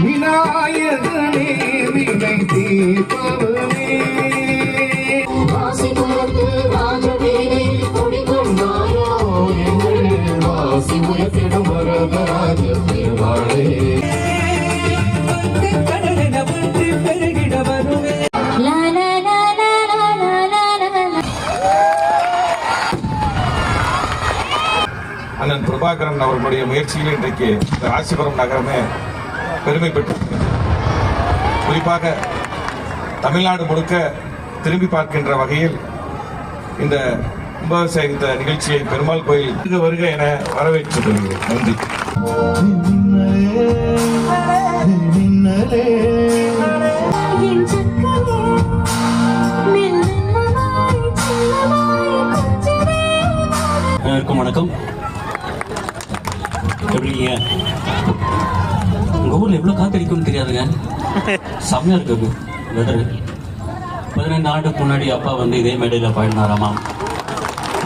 விநாயகனே வினை தீர்ப்பவனே வாசிபுரத்து ராஜவீரை குடிகொண்டாயோ எங்கள் வாசிபுரத்திடம் வரதராஜ பெருமாளே அண்ணன் பிரபாகரன் அவர்களுடைய முயற்சியில் இன்றைக்கு இந்த ராசிபுரம் நகரமே பெருமை பெற்று குறிப்பாக தமிழ்நாடு முழுக்க திரும்பி பார்க்கின்ற வகையில் இந்த கும்பாபிஷேக நிகழ்ச்சியை பெருமாள் கோயில் வருக என வரவேற்றுக் கொள்கிறேன். நன்றி. வணக்கம். எப்படிங்க? உங்க ஊர்ல எவ்வளவு காத்தடிக்கும்னு தெரியாதுங்க. செம்மையா இருக்கு வெதர். 15 ஆண்டுக்கு முன்னாடி அப்பா வந்து இதே மேடையில பாடினாராமா.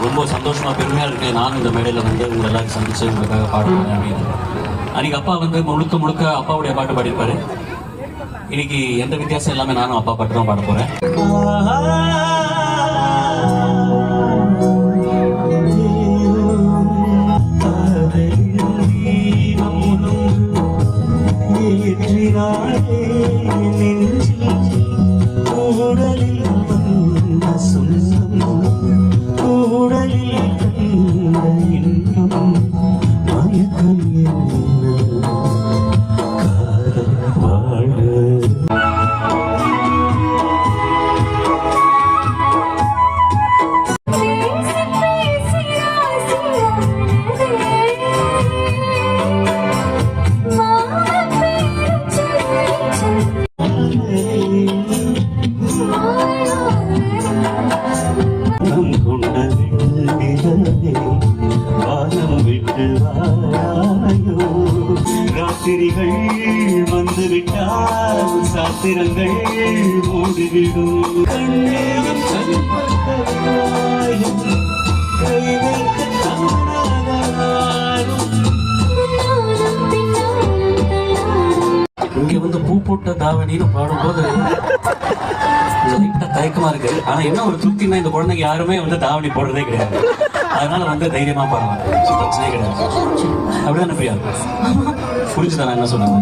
ரொம்ப சந்தோஷமா பெருமையா இருக்கு. நானும் இந்த மேடையில வந்து உங்க எல்லாரும் சந்திச்சு உங்களுக்காக பாடுறேன் அப்படின்னு. அன்னைக்கு அப்பா வந்து முழுக்க முழுக்க அப்பாவுடைய பாட்டு பாடியிருப்பாரு. இன்னைக்கு எந்த வித்தியாசம் எல்லாமே நானும் அப்பா பாட்டு தான் பாட போறேன். ராத்திரிகள் வந்துவிட்டால் சாத்திரங்கள் மூடிவிடும். கண்ணேயும் இங்க வந்து பூ போட்ட தாவணின்னு பாடும்போது தயக்கமா இருக்கு. ஆனா என்ன ஒரு திருப்தினா இந்த குழந்தைங்க யாருமே வந்து தாவணி போடுறதே கிடையாது. அதனால வந்து தைரியமா பாடுவாங்க. பிரச்சனையே கிடையாது. அப்படிதான் பிரியா புரிஞ்சுதான் என்ன சொன்னாங்க.